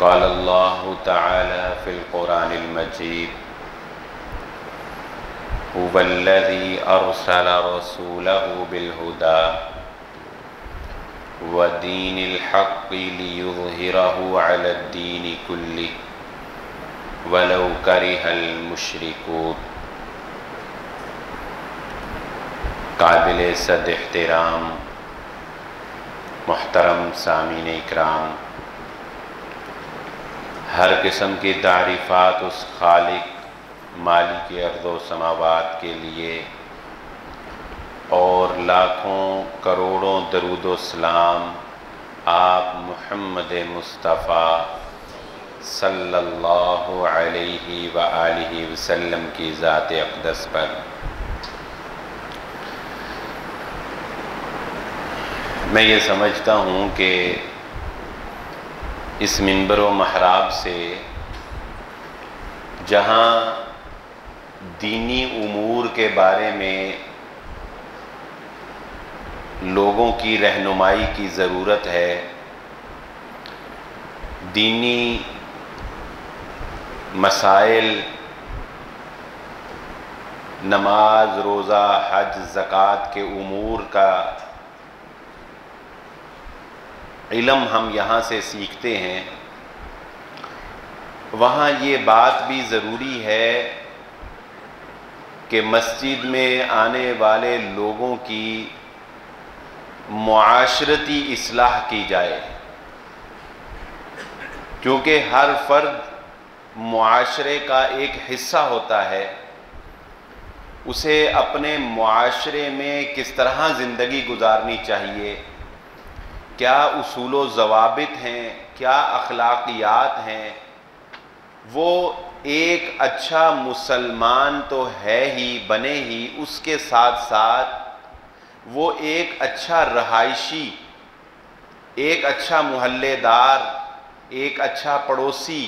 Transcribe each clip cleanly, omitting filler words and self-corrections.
قال اللہ تعالی فی القرآن المجید هو الذی ارسل رسولہ بالہدی ودین الحق لیظہرہ علی الدین کلہ ولو کرہ المشرکون۔ قابل صد احترام محترم سامعین اکرام، ہر قسم کی تعریفات اس خالق مالک ارض و سماوات کے لیے، اور لاکھوں کروڑوں درود و سلام آپ محمد مصطفیٰ صلی اللہ علیہ وآلہ وسلم کی ذات اقدس پر۔ میں یہ سمجھتا ہوں کہ اس منبر و محراب سے جہاں دینی امور کے بارے میں لوگوں کی رہنمائی کی ضرورت ہے، دینی مسائل، نماز، روزہ، حج، زکوٰۃ کے امور کا علم ہم یہاں سے سیکھتے ہیں، وہاں یہ بات بھی ضروری ہے کہ مسجد میں آنے والے لوگوں کی معاشرتی اصلاح کی جائے، کیونکہ ہر فرد معاشرے کا ایک حصہ ہوتا ہے، اسے اپنے معاشرے میں کس طرح زندگی گزارنی چاہیے، کیا اصول و ضوابط ہیں، کیا اخلاقیات ہیں، وہ ایک اچھا مسلمان تو ہے ہی، بنے ہی، اس کے ساتھ ساتھ وہ ایک اچھا رہائشی، ایک اچھا محلے دار، ایک اچھا پڑوسی،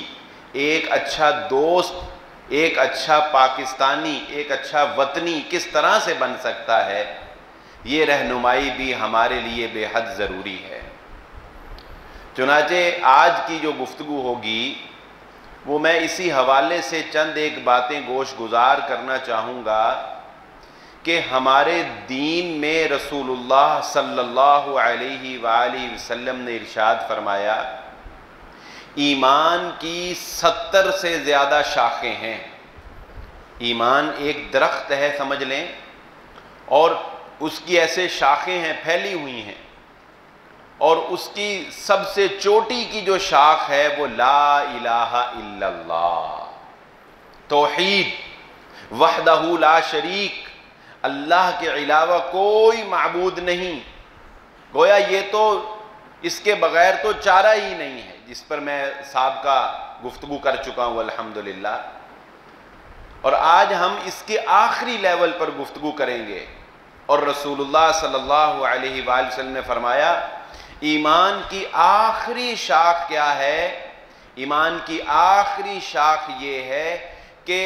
ایک اچھا دوست، ایک اچھا پاکستانی، ایک اچھا وطنی کس طرح سے بن سکتا ہے، یہ رہنمائی بھی ہمارے لیے بے حد ضروری ہے۔ چنانچہ آج کی جو گفتگو ہوگی وہ میں اسی حوالے سے چند ایک باتیں گوش گزار کرنا چاہوں گا کہ ہمارے دین میں رسول اللہ صلی اللہ علیہ وآلہ وسلم نے ارشاد فرمایا، ایمان کی 70 سے زیادہ شاخیں ہیں۔ ایمان ایک درخت ہے سمجھ لیں، اور اس کی ایسے شاخیں ہیں، پھیلی ہوئی ہیں، اور اس کی سب سے چوٹی کی جو شاخ ہے وہ لا الہ الا اللہ، توحید، وحدہ لا شریک، اللہ کے علاوہ کوئی معبود نہیں۔ گویا یہ تو اس کے بغیر تو چارہ ہی نہیں ہے، جس پر میں سابقہ گفتگو کر چکا ہوں الحمدللہ، اور آج ہم اس کے آخری لیول پر گفتگو کریں گے۔ اور رسول اللہ صلی اللہ علیہ وآلہ وسلم نے فرمایا، ایمان کی آخری شاخ کیا ہے؟ ایمان کی آخری شاخ یہ ہے کہ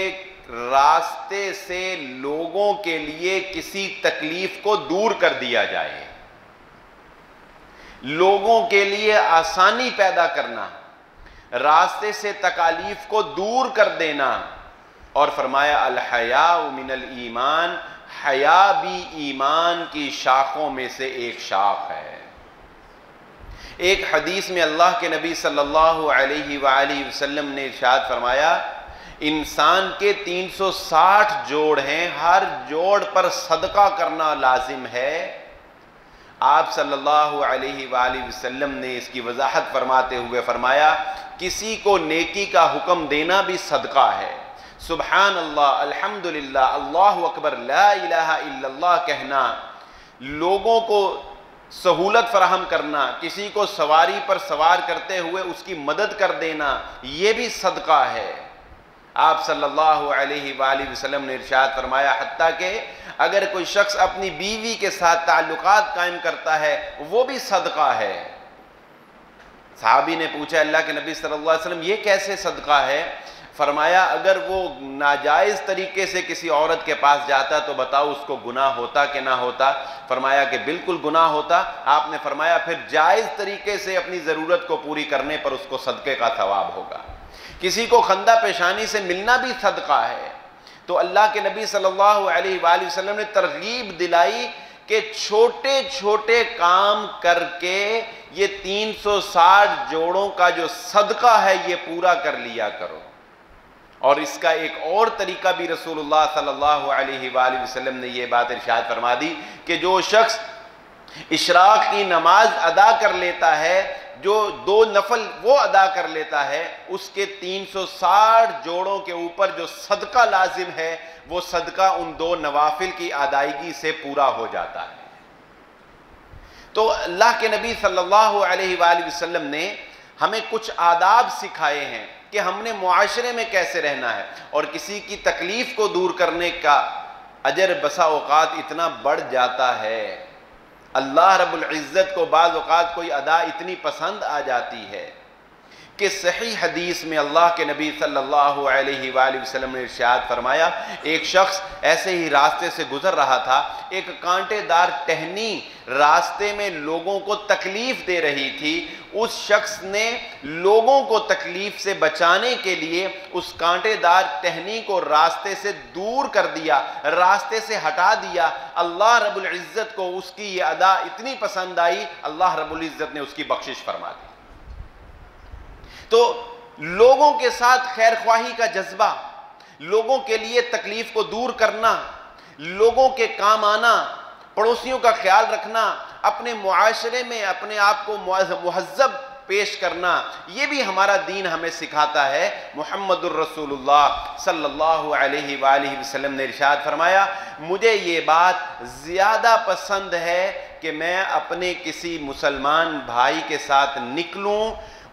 راستے سے لوگوں کے لیے کسی تکلیف کو دور کر دیا جائے، لوگوں کے لیے آسانی پیدا کرنا، راستے سے تکالیف کو دور کر دینا۔ اور فرمایا الحیاء من الایمان، حیا بھی ایمان کی شاخوں میں سے ایک شاخ ہے۔ ایک حدیث میں اللہ کے نبی صلی اللہ علیہ وآلہ وسلم نے ارشاد فرمایا، انسان کے 360 جوڑ ہیں، ہر جوڑ پر صدقہ کرنا لازم ہے۔ آپ صلی اللہ علیہ وآلہ وسلم نے اس کی وضاحت فرماتے ہوئے فرمایا، کسی کو نیکی کا حکم دینا بھی صدقہ ہے، سبحان اللہ، الحمدللہ، اللہ اکبر، لا الہ الا اللہ کہنا، لوگوں کو سہولت فراہم کرنا، کسی کو سواری پر سوار کرتے ہوئے اس کی مدد کر دینا، یہ بھی صدقہ ہے۔ آپ صلی اللہ علیہ وآلہ وسلم نے ارشاد فرمایا، حتیٰ کہ اگر کوئی شخص اپنی بیوی کے ساتھ تعلقات قائم کرتا ہے وہ بھی صدقہ ہے۔ صحابی نے پوچھا اللہ کے نبی صلی اللہ علیہ وسلم یہ کیسے صدقہ ہے؟ فرمایا اگر وہ ناجائز طریقے سے کسی عورت کے پاس جاتا تو بتاؤ اس کو گناہ ہوتا کہ نہ ہوتا؟ فرمایا کہ بالکل گناہ ہوتا۔ آپ نے فرمایا پھر جائز طریقے سے اپنی ضرورت کو پوری کرنے پر اس کو صدقے کا ثواب ہوگا۔ کسی کو خندہ پیشانی سے ملنا بھی صدقہ ہے۔ تو اللہ کے نبی صلی اللہ علیہ وآلہ وسلم نے ترغیب دلائی کہ چھوٹے چھوٹے کام کر کے یہ 360 جوڑوں کا جو صدقہ ہے یہ پورا کر لیا کرو۔ اور اس کا ایک اور طریقہ بھی رسول اللہ صلی اللہ علیہ وآلہ وسلم نے یہ بات ارشاد فرما دی کہ جو شخص اشراق کی نماز ادا کر لیتا ہے، جو 2 نفل وہ ادا کر لیتا ہے، اس کے 360 جوڑوں کے اوپر جو صدقہ لازم ہے وہ صدقہ ان 2 نوافل کی ادائیگی سے پورا ہو جاتا ہے۔ تو اللہ کے نبی صلی اللہ علیہ وآلہ وسلم نے ہمیں کچھ آداب سکھائے ہیں کہ ہم نے معاشرے میں کیسے رہنا ہے، اور کسی کی تکلیف کو دور کرنے کا اجر بسا اوقات اتنا بڑھ جاتا ہے۔ اللہ رب العزت کو بعض اوقات کوئی ادا اتنی پسند آ جاتی ہے کہ صحیح حدیث میں اللہ کے نبی صلی اللہ علیہ وآلہ وسلم نے ارشاد فرمایا، ایک شخص ایسے ہی راستے سے گزر رہا تھا، ایک کانٹے دار ٹہنی راستے میں لوگوں کو تکلیف دے رہی تھی۔ اس شخص نے لوگوں کو تکلیف سے بچانے کے لیے اس کانٹے دار ٹہنی کو راستے سے دور کر دیا، راستے سے ہٹا دیا۔ اللہ رب العزت کو اس کی یہ ادا اتنی پسند آئی، اللہ رب العزت نے اس کی بخشش فرما دی۔ تو لوگوں کے ساتھ خیر خواہی کا جذبہ، لوگوں کے لیے تکلیف کو دور کرنا، لوگوں کے کام آنا، پڑوسیوں کا خیال رکھنا، اپنے معاشرے میں اپنے آپ کو مہذب پیش کرنا، یہ بھی ہمارا دین ہمیں سکھاتا ہے۔ محمد الرسول اللہ صلی اللہ علیہ وآلہ وسلم نے ارشاد فرمایا، مجھے یہ بات زیادہ پسند ہے کہ میں اپنے کسی مسلمان بھائی کے ساتھ نکلوں،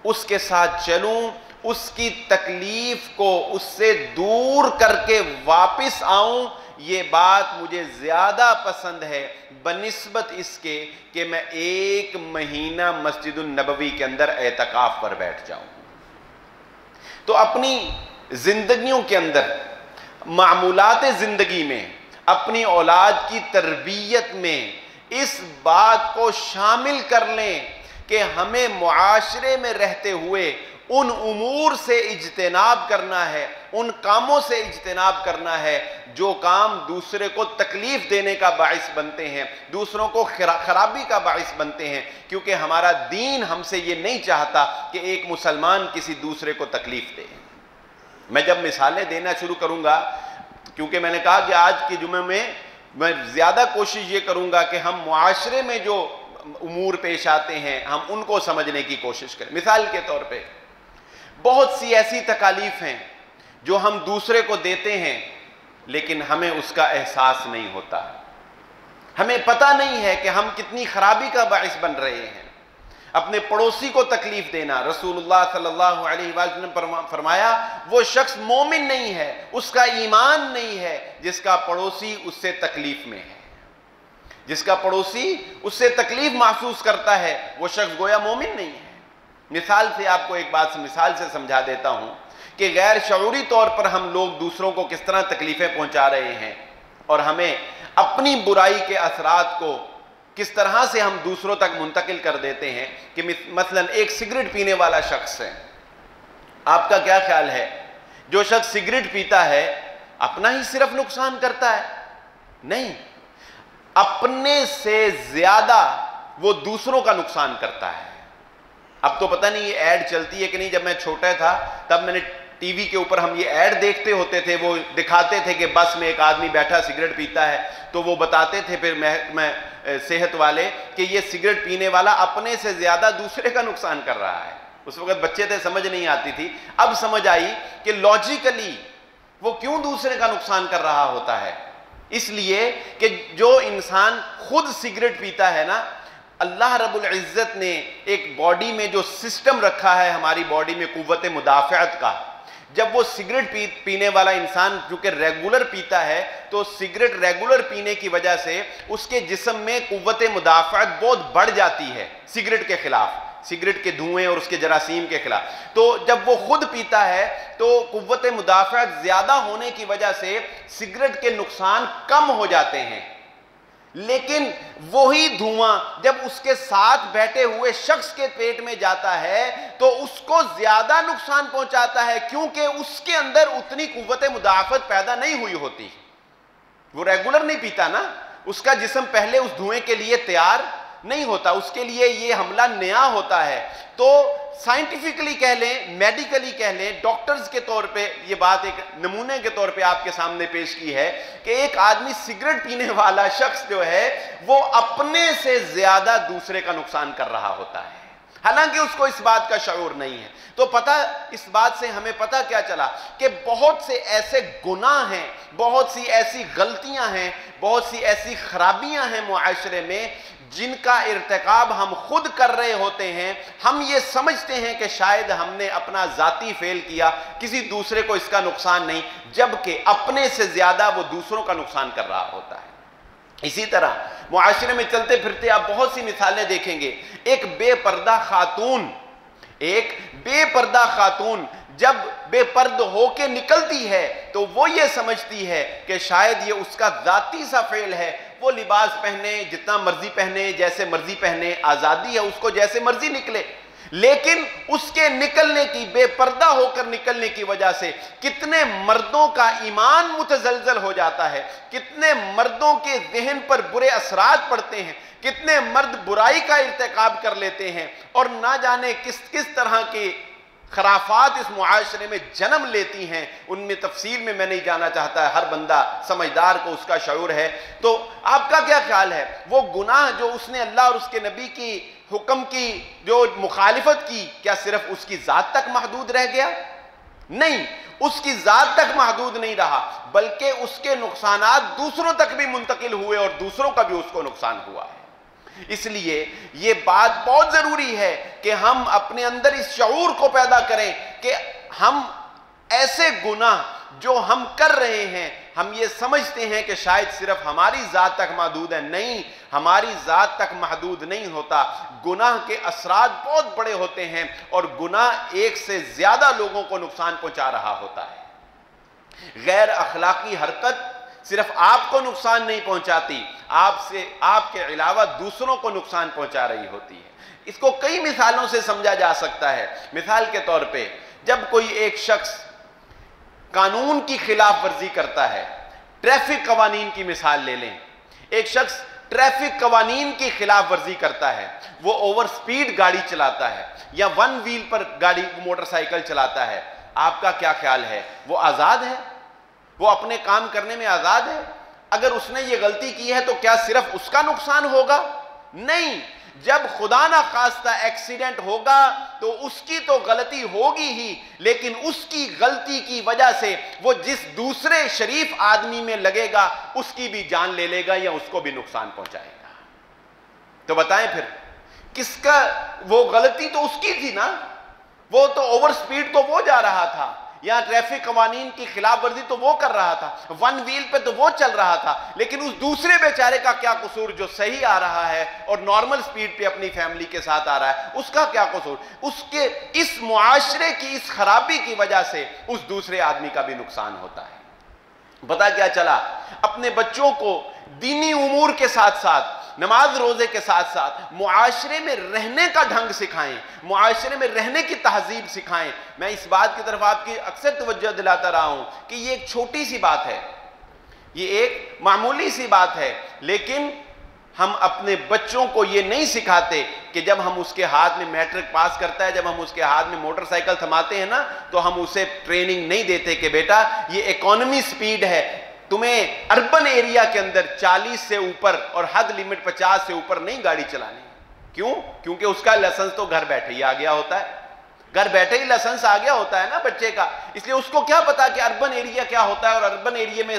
اس کے ساتھ چلوں، اس کی تکلیف کو اس سے دور کر کے واپس آؤں، یہ بات مجھے زیادہ پسند ہے بنسبت اس کے کہ میں 1 مہینہ مسجد النبوی کے اندر اعتکاف پر بیٹھ جاؤں۔ تو اپنی زندگیوں کے اندر، معمولات زندگی میں، اپنی اولاد کی تربیت میں اس بات کو شامل کر لیں کہ ہمیں معاشرے میں رہتے ہوئے ان امور سے اجتناب کرنا ہے، ان کاموں سے اجتناب کرنا ہے جو کام دوسرے کو تکلیف دینے کا باعث بنتے ہیں، دوسروں کو خرابی کا باعث بنتے ہیں، کیونکہ ہمارا دین ہم سے یہ نہیں چاہتا کہ ایک مسلمان کسی دوسرے کو تکلیف دے۔ میں جب مثالیں دینا شروع کروں گا، کیونکہ میں نے کہا کہ آج کے جمعے میں زیادہ کوشش یہ کروں گا کہ ہم معاشرے میں جو امور پیش آتے ہیں ہم ان کو سمجھنے کی کوشش کریں۔ مثال کے طور پہ بہت سی ایسی تکالیف ہیں جو ہم دوسرے کو دیتے ہیں لیکن ہمیں اس کا احساس نہیں ہوتا، ہمیں پتہ نہیں ہے کہ ہم کتنی خرابی کا باعث بن رہے ہیں۔ اپنے پڑوسی کو تکلیف دینا، رسول اللہ صلی اللہ علیہ وسلم نے فرمایا وہ شخص مومن نہیں ہے، اس کا ایمان نہیں ہے جس کا پڑوسی اس سے تکلیف میں ہے، جس کا پڑوسی اس سے تکلیف محسوس کرتا ہے وہ شخص گویا مومن نہیں ہے۔ مثال سے آپ کو ایک بات مثال سے سمجھا دیتا ہوں کہ غیر شعوری طور پر ہم لوگ دوسروں کو کس طرح تکلیفیں پہنچا رہے ہیں اور ہمیں اپنی برائی کے اثرات کو کس طرح سے ہم دوسروں تک منتقل کر دیتے ہیں۔ کہ مثلا ایک سگریٹ پینے والا شخص ہے، آپ کا کیا خیال ہے جو شخص سگریٹ پیتا ہے اپنا ہی صرف نقصان کرتا ہے؟ نہیں، اپنے سے زیادہ وہ دوسروں کا نقصان کرتا ہے۔ اب تو پتہ نہیں یہ ایڈ چلتی ہے کہ نہیں، جب میں چھوٹا تھا تب میں نے ٹی وی کے اوپر ہم یہ ایڈ دیکھتے ہوتے تھے، وہ دکھاتے تھے کہ بس میں ایک آدمی بیٹھا سگریٹ پیتا ہے، تو وہ بتاتے تھے پھر میں صحت والے کہ یہ سگریٹ پینے والا اپنے سے زیادہ دوسرے کا نقصان کر رہا ہے۔ اس وقت بچے تھے، سمجھ نہیں آتی تھی، اب سمجھ آئی کہ لاجیکلی وہ کیوں دوسرے کا نقصان کر رہا ہوتا ہے۔ اس لیے کہ جو انسان خود سگریٹ پیتا ہے نا، اللہ رب العزت نے ایک باڈی میں جو سسٹم رکھا ہے ہماری باڈی میں قوت مدافعت کا، جب وہ سگریٹ پینے والا انسان چونکہ ریگولر پیتا ہے تو سگریٹ ریگولر پینے کی وجہ سے اس کے جسم میں قوت مدافعت بہت بڑھ جاتی ہے سگریٹ کے خلاف، سگریٹ کے دھوئیں اور اس کے جراثیم کے خلاف. تو جب وہ خود پیتا ہے تو قوت مدافعت زیادہ ہونے کی وجہ سے سگریٹ کے نقصان کم ہو جاتے ہیں، لیکن وہی دھواں جب اس کے ساتھ بیٹھے ہوئے شخص کے پیٹ میں جاتا ہے تو اس کو زیادہ نقصان پہنچاتا ہے، کیونکہ اس کے اندر اتنی قوت مدافعت پیدا نہیں ہوئی ہوتی. وہ ریگولر نہیں پیتا نا، اس کا جسم پہلے اس دھوئیں کے لیے تیار نہیں ہوتا، اس کے لیے یہ حملہ نیا ہوتا ہے. تو سائنٹیفکلی کہہ لیں، میڈیکلی کہہ لیں، ڈاکٹرز کے طور پہ یہ بات ایک نمونے کے طور پہ آپ کے سامنے پیش کی ہے کہ ایک آدمی سگریٹ پینے والا شخص جو ہے وہ اپنے سے زیادہ دوسرے کا نقصان کر رہا ہوتا ہے، حالانکہ اس کو اس بات کا شعور نہیں ہے. تو پتہ اس بات سے ہمیں پتہ کیا چلا کہ بہت سے ایسے گناہ ہیں، بہت سی ایسی غلطیاں ہیں، بہت سی ایسی خرابیاں ہیں معاشرے میں جن کا ارتکاب ہم خود کر رہے ہوتے ہیں. ہم یہ سمجھتے ہیں کہ شاید ہم نے اپنا ذاتی فعل کیا، کسی دوسرے کو اس کا نقصان نہیں، جبکہ اپنے سے زیادہ وہ دوسروں کا نقصان کر رہا ہوتا ہے. اسی طرح معاشرے میں چلتے پھرتے آپ بہت سی مثالیں دیکھیں گے. ایک بے پردہ خاتون جب بے پرد ہو کے نکلتی ہے تو وہ یہ سمجھتی ہے کہ شاید یہ اس کا ذاتی سا فعل ہے، وہ لباس پہنے، جتنا مرضی پہنے، جیسے مرضی پہنے، آزادی ہے، اس کو جیسے مرضی نکلے. لیکن اس کے نکلنے کی، بے پردہ ہو کر نکلنے کی وجہ سے کتنے مردوں کا ایمان متزلزل ہو جاتا ہے، کتنے مردوں کے ذہن پر برے اثرات پڑتے ہیں، کتنے مرد برائی کا ارتکاب کر لیتے ہیں، اور نہ جانے کس طرح کے خرافات اس معاشرے میں جنم لیتی ہیں. ان میں تفصیل میں نہیں جانا چاہتا ہے، ہر بندہ سمجھدار کو اس کا شعور ہے. تو آپ کا کیا خیال ہے، وہ گناہ جو اس نے اللہ اور اس کے نبی کی حکم کی جو مخالفت کی، کیا صرف اس کی ذات تک محدود رہ گیا؟ نہیں، اس کی ذات تک محدود نہیں رہا، بلکہ اس کے نقصانات دوسروں تک بھی منتقل ہوئے اور دوسروں کا بھی اس کو نقصان ہوا ہے. اس لیے یہ بات بہت ضروری ہے کہ ہم اپنے اندر اس شعور کو پیدا کریں کہ ہم ایسے گناہ جو ہم کر رہے ہیں، ہم یہ سمجھتے ہیں کہ شاید صرف ہماری ذات تک محدود ہے. نہیں، ہماری ذات تک محدود نہیں ہوتا. گناہ کے اثرات بہت بڑے ہوتے ہیں اور گناہ ایک سے زیادہ لوگوں کو نقصان پہنچا رہا ہوتا ہے. غیر اخلاقی حرکت صرف آپ کو نقصان نہیں پہنچاتی، آپ کے علاوہ دوسروں کو نقصان پہنچا رہی ہوتی ہے. اس کو کئی مثالوں سے سمجھا جا سکتا ہے. مثال کے طور پہ جب کوئی ایک شخص قانون کی خلاف ورزی کرتا ہے، ٹریفک قوانین کی مثال لے لیں. ایک شخص ٹریفک قوانین کی خلاف ورزی کرتا ہے، وہ اوور سپیڈ گاڑی چلاتا ہے یا ون ویل پر گاڑی موٹر سائیکل چلاتا ہے. آپ کا کیا خیال ہے، وہ آزاد ہے؟ وہ اپنے کام کرنے میں آزاد ہے؟ اگر اس نے یہ غلطی کی ہے تو کیا صرف اس کا نقصان ہوگا؟ نہیں، جب خدا نہ خواستہ ایکسیڈنٹ ہوگا تو اس کی تو غلطی ہوگی ہی، لیکن اس کی غلطی کی وجہ سے وہ جس دوسرے شریف آدمی میں لگے گا اس کی بھی جان لے لے گا یا اس کو بھی نقصان پہنچائے گا. تو بتائیں پھر کس کا، وہ غلطی تو اس کی تھی نا، وہ تو اوور سپیڈ تو وہ جا رہا تھا، یا ٹریفک قوانین کی خلاف ورزی تو وہ کر رہا تھا، ون ویل پہ تو وہ چل رہا تھا، لیکن اس دوسرے بیچارے کا کیا قصور جو صحیح آ رہا ہے اور نارمل سپیڈ پہ اپنی فیملی کے ساتھ آ رہا ہے، اس کا کیا قصور؟ اس کے اس معاشرے کی اس خرابی کی وجہ سے اس دوسرے آدمی کا بھی نقصان ہوتا ہے. پتہ کیا چلا، اپنے بچوں کو دینی امور کے ساتھ ساتھ، نماز روزے کے ساتھ ساتھ معاشرے میں رہنے کا ڈھنگ سکھائیں، معاشرے میں رہنے کی تہذیب سکھائیں. میں اس بات کی طرف آپ کی اکثر توجہ دلاتا رہا ہوں کہ یہ ایک چھوٹی سی بات ہے، یہ ایک معمولی سی بات ہے، لیکن ہم اپنے بچوں کو یہ نہیں سکھاتے کہ جب ہم اس کے ہاتھ میں میٹرک پاس کرتا ہے، جب ہم اس کے ہاتھ میں موٹر سائیکل تھماتے ہیں نا، تو ہم اسے ٹریننگ نہیں دیتے کہ بیٹا یہ اکانومی سپیڈ ہے، تمہیں اربن ایریا کے اندر 40 سے اوپر اور حد لیمٹ 50 سے اوپر نہیں گاڑی چلانی. کیوں؟ کیونکہ اس کا لائسنس تو گھر بیٹھے ہی آ گیا ہوتا ہے، گھر بیٹھے ہی لائسنس آ گیا ہوتا ہے نا بچے کا. اس لیے اس کو کیا پتا کہ اربن ایریا کیا ہوتا ہے اور اربن ایریا میں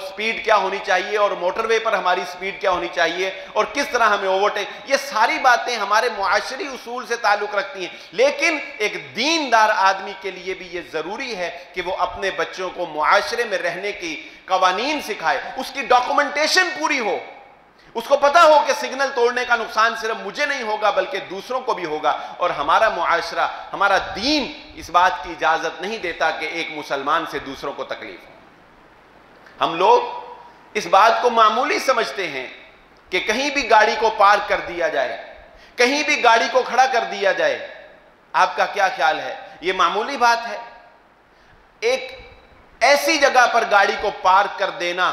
سپیڈ کیا ہونی چاہیے اور موٹر وے پر ہماری سپیڈ کیا ہونی چاہیے اور کس طرح ہمیں اوورٹیک. یہ ساری باتیں ہمارے معاشری اصول سے تعلق رکھتی ہیں، لیکن ایک دیندار آدمی کے لیے بھی یہ ضروری ہے کہ وہ اپنے بچوں کو معاشرے میں رہنے کی قوانین سکھائے، اس کی ڈاکومنٹیشن پوری ہو، اس کو پتا ہو کہ سگنل توڑنے کا نقصان صرف مجھے نہیں ہوگا بلکہ دوسروں کو بھی ہوگا، اور ہمارا معاشرہ، ہمارا دین اس بات کی اجازت نہیں دیتا کہ ایک مسلمان سے دوسروں کو تکلیف ہو۔ ہم لوگ اس بات کو معمولی سمجھتے ہیں کہ کہیں بھی گاڑی کو پارک کر دیا جائے، کہیں بھی گاڑی کو کھڑا کر دیا جائے۔ آپ کا کیا خیال ہے؟ یہ معمولی بات ہے؟ ایک ایسی جگہ پر گاڑی کو پارک کر دینا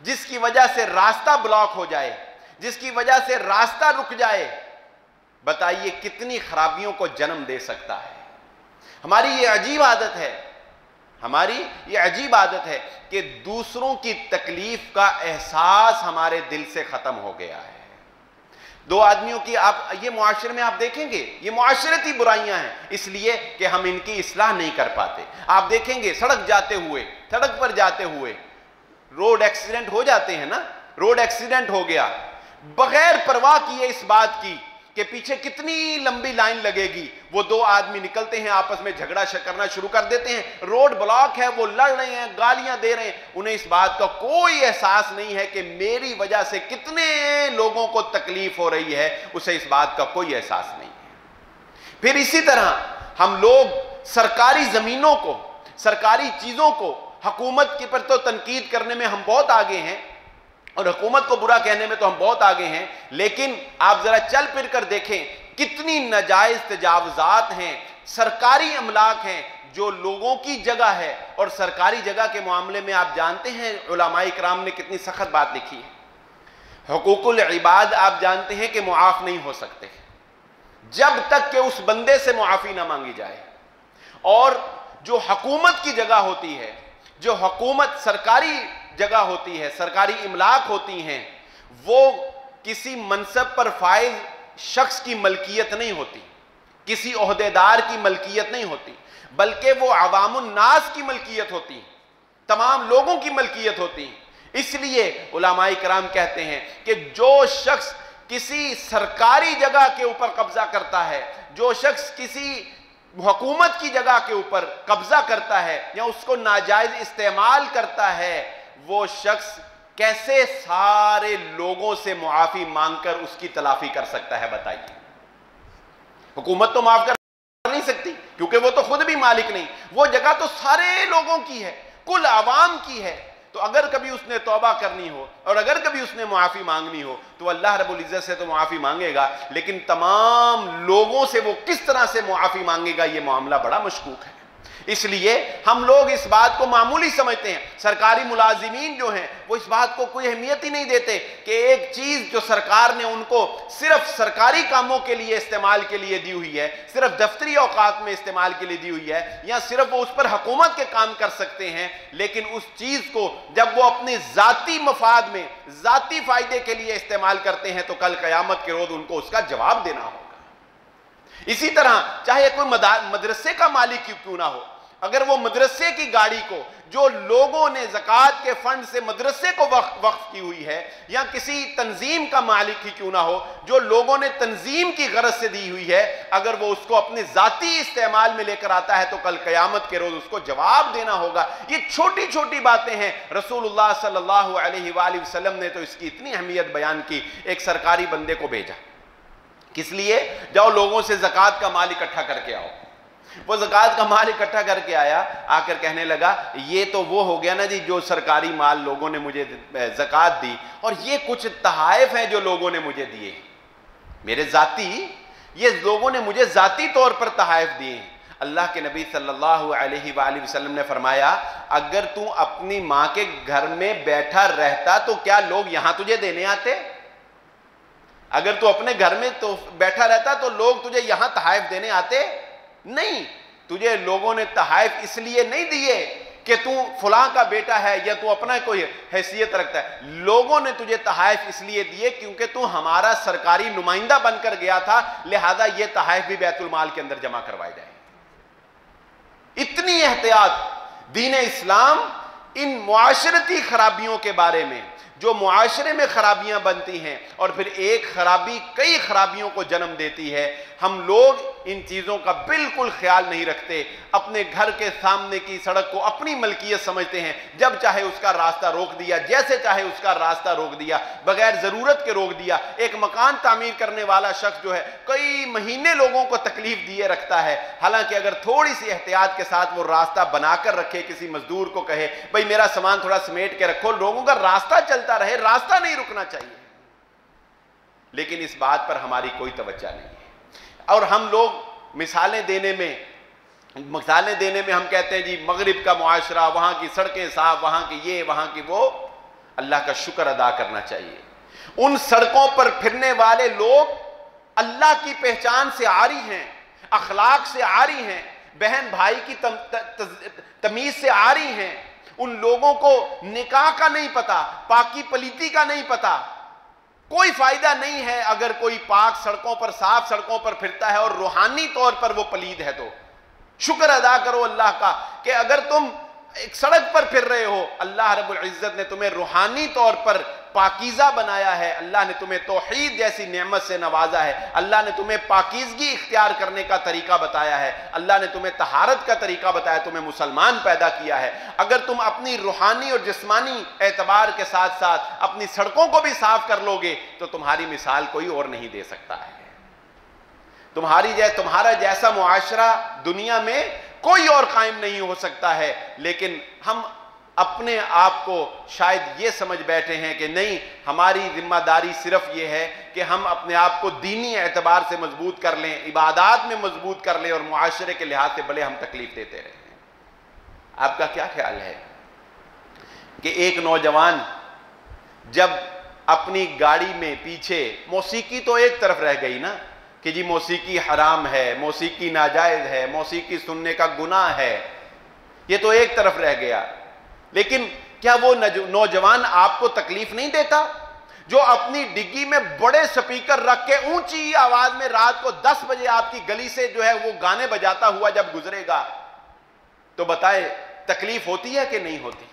جس کی وجہ سے راستہ بلاک ہو جائے، جس کی وجہ سے راستہ رک جائے، بتائیے کتنی خرابیوں کو جنم دے سکتا ہے۔ ہماری یہ عجیب عادت ہے، ہماری یہ عجیب عادت ہے کہ دوسروں کی تکلیف کا احساس ہمارے دل سے ختم ہو گیا ہے۔ دو آدمیوں کی آپ یہ معاشرے میں آپ دیکھیں گے، یہ معاشرتی برائیاں ہیں اس لیے کہ ہم ان کی اصلاح نہیں کر پاتے۔ آپ دیکھیں گے سڑک پر جاتے ہوئے روڈ ایکسیڈنٹ ہو جاتے ہیں نا، روڈ ایکسیڈنٹ ہو گیا، بغیر پرواہ کیے اس بات کی کہ پیچھے کتنی لمبی لائن لگے گی، وہ دو آدمی نکلتے ہیں آپس میں جھگڑا کرنا شروع کر دیتے ہیں، روڈ بلاک ہے، وہ لڑ رہے ہیں، گالیاں دے رہے ہیں، انہیں اس بات کا کوئی احساس نہیں ہے کہ میری وجہ سے کتنے لوگوں کو تکلیف ہو رہی ہے، اسے اس بات کا کوئی احساس نہیں ہے۔ پھر اسی طرح ہم لوگ سرکاری زمینوں کو، سرکاری چیزوں کو، حکومت کے پر تو تنقید کرنے میں ہم بہت آگے ہیں اور حکومت کو برا کہنے میں تو ہم بہت آگے ہیں، لیکن آپ ذرا چل پھر کر دیکھیں کتنی ناجائز تجاوزات ہیں، سرکاری املاک ہیں جو لوگوں کی جگہ ہے، اور سرکاری جگہ کے معاملے میں آپ جانتے ہیں علماء کرام نے کتنی سخت بات لکھی ہے۔ حقوق العباد آپ جانتے ہیں کہ معاف نہیں ہو سکتے جب تک کہ اس بندے سے معافی نہ مانگی جائے، اور جو حکومت کی جگہ ہوتی ہے، جو حکومت سرکاری جگہ ہوتی ہے، سرکاری املاک ہوتی ہیں، وہ کسی منصب پر فائز شخص کی ملکیت نہیں ہوتی، کسی عہدیدار کی ملکیت نہیں ہوتی، بلکہ وہ عوام الناس کی ملکیت ہوتی، تمام لوگوں کی ملکیت ہوتی۔ اس لیے علماء کرام کہتے ہیں کہ جو شخص کسی سرکاری جگہ کے اوپر قبضہ کرتا ہے، جو شخص کسی حکومت کی جگہ کے اوپر قبضہ کرتا ہے یا اس کو ناجائز استعمال کرتا ہے، وہ شخص کیسے سارے لوگوں سے معافی مانگ کر اس کی تلافی کر سکتا ہے؟ بتائیے۔ حکومت تو معاف کر نہیں سکتی کیونکہ وہ تو خود بھی مالک نہیں، وہ جگہ تو سارے لوگوں کی ہے، کل عوام کی ہے۔ تو اگر کبھی اس نے توبہ کرنی ہو اور اگر کبھی اس نے معافی مانگنی ہو تو اللہ رب العزت سے تو معافی مانگے گا، لیکن تمام لوگوں سے وہ کس طرح سے معافی مانگے گا، یہ معاملہ بڑا مشکوک ہے۔ اس لیے ہم لوگ اس بات کو معمولی سمجھتے ہیں، سرکاری ملازمین جو ہیں وہ اس بات کو کوئی اہمیت ہی نہیں دیتے کہ ایک چیز جو سرکار نے ان کو صرف سرکاری کاموں کے لیے استعمال کے لیے دی ہوئی ہے، صرف دفتری اوقات میں استعمال کے لیے دی ہوئی ہے، یا صرف وہ اس پر حکومت کے کام کر سکتے ہیں، لیکن اس چیز کو جب وہ اپنے ذاتی مفاد میں، ذاتی فائدے کے لیے استعمال کرتے ہیں تو کل قیامت کے روز ان کو اس کا جواب دینا ہوگا۔ اسی طرح چاہے کوئی مدرسے کا مالک کیوں نہ ہو، اگر وہ مدرسے کی گاڑی کو جو لوگوں نے زکوٰۃ کے فنڈ سے مدرسے کو وقف کی ہوئی ہے، یا کسی تنظیم کا مالک ہی کیوں نہ ہو جو لوگوں نے تنظیم کی غرض سے دی ہوئی ہے، اگر وہ اس کو اپنے ذاتی استعمال میں لے کر آتا ہے تو کل قیامت کے روز اس کو جواب دینا ہوگا۔ یہ چھوٹی چھوٹی باتیں ہیں، رسول اللہ صلی اللہ علیہ وآلہ وسلم نے تو اس کی اتنی اہمیت بیان کی۔ ایک سرکاری بندے کو بھیجا، کس لیے؟ جاؤ لوگوں سے زکوٰۃ کا مال اکٹھا کر کے آؤ۔ وہ زکوٰۃ کا مال اکٹھا کر کے آیا، آ کر کہنے لگا یہ تو وہ ہو گیا نا جی جو سرکاری مال لوگوں نے مجھے زکوٰۃ دی، اور یہ کچھ تحائف ہیں جو لوگوں نے مجھے دیے، میرے ذاتی، یہ لوگوں نے مجھے ذاتی طور پر تحائف دیے ہیں۔ اللہ کے نبی صلی اللہ علیہ وآلہ وسلم نے فرمایا اگر تو اپنی ماں کے گھر میں بیٹھا رہتا تو کیا لوگ یہاں تجھے دینے آتے؟ اگر تو اپنے گھر میں تو بیٹھا رہتا تو لوگ تجھے یہاں تحائف دینے آتے نہیں۔ تجھے لوگوں نے تحائف اس لیے نہیں دیے کہ تو فلاں کا بیٹا ہے یا تو اپنا کوئی حیثیت رکھتا ہے، لوگوں نے تجھے تحائف اس لیے دیے کیونکہ تو ہمارا سرکاری نمائندہ بن کر گیا تھا، لہذا یہ تحائف بھی بیت المال کے اندر جمع کروائے جائیں۔ اتنی احتیاط دین اسلام ان معاشرتی خرابیوں کے بارے میں جو معاشرے میں خرابیاں بنتی ہیں اور پھر ایک خرابی کئی خرابیوں کو جنم دیتی ہے، ہم لوگ ان چیزوں کا بالکل خیال نہیں رکھتے، اپنے گھر کے سامنے کی سڑک کو اپنی ملکیت سمجھتے ہیں، جب چاہے اس کا راستہ روک دیا، جیسے چاہے اس کا راستہ روک دیا، بغیر ضرورت کے روک دیا۔ ایک مکان تعمیر کرنے والا شخص جو ہے کئی مہینے لوگوں کو تکلیف دیے رکھتا ہے، حالانکہ اگر تھوڑی سی احتیاط کے ساتھ وہ راستہ بنا کر رکھے، کسی مزدور کو کہے بھئی میرا سامان تھوڑا سمیٹ کے رکھو، لوگوں کا راستہ چلتا رہے، راستہ نہیں رکنا چاہیے۔ لیکن اس بات پر ہماری کوئی توجہ نہیں ہے، اور ہم لوگ مثالیں دینے میں ہم کہتے ہیں جی مغرب کا معاشرہ، وہاں کی سڑکیں صاف، وہاں کی یہ، وہاں کی وہ۔ اللہ کا شکر ادا کرنا چاہیے، ان سڑکوں پر پھرنے والے لوگ اللہ کی پہچان سے عاری ہیں، اخلاق سے عاری ہیں، بہن بھائی کی تمیز سے عاری ہیں۔ ان لوگوں کو نکاح کا نہیں پتا، پاکی پلیتی کا نہیں پتا۔ کوئی فائدہ نہیں ہے اگر کوئی پاک سڑکوں پر، صاف سڑکوں پر پھرتا ہے اور روحانی طور پر وہ پلید ہے، تو شکر ادا کرو اللہ کا کہ اگر تم ایک سڑک پر پھر رہے ہو، اللہ رب العزت نے تمہیں روحانی طور پر پاکیزہ بنایا ہے، اللہ نے تمہیں توحید جیسی نعمت سے نوازا ہے، اللہ نے تمہیں پاکیزگی اختیار کرنے کا طریقہ بتایا ہے، اللہ نے تمہیں طہارت کا طریقہ بتایا، تمہیں مسلمان پیدا کیا ہے۔ اگر تم اپنی روحانی اور جسمانی اعتبار کے ساتھ ساتھ اپنی سڑکوں کو بھی صاف کر لو گے تو تمہاری مثال کوئی اور نہیں دے سکتا ہے۔ تمہارا جیسا معاشرہ دنیا میں کوئی اور قائم نہیں ہو سکتا ہے، لیکن ہم اپنے آپ کو شاید یہ سمجھ بیٹھے ہیں کہ نہیں، ہماری ذمہ داری صرف یہ ہے کہ ہم اپنے آپ کو دینی اعتبار سے مضبوط کر لیں، عبادات میں مضبوط کر لیں، اور معاشرے کے لحاظ سے بھلے ہم تکلیف دیتے رہیں۔ آپ کا کیا خیال ہے کہ ایک نوجوان جب اپنی گاڑی میں پیچھے، موسیقی تو ایک طرف رہ گئی نا کہ جی موسیقی حرام ہے، موسیقی ناجائز ہے، موسیقی سننے کا گناہ ہے، یہ تو ایک طرف رہ گیا، لیکن کیا وہ نوجوان آپ کو تکلیف نہیں دیتا جو اپنی ڈگی میں بڑے سپیکر رکھ کے اونچی آواز میں رات کو 10 بجے آپ کی گلی سے جو ہے وہ گانے بجاتا ہوا جب گزرے گا؟ تو بتائے تکلیف ہوتی ہے کہ نہیں ہوتی؟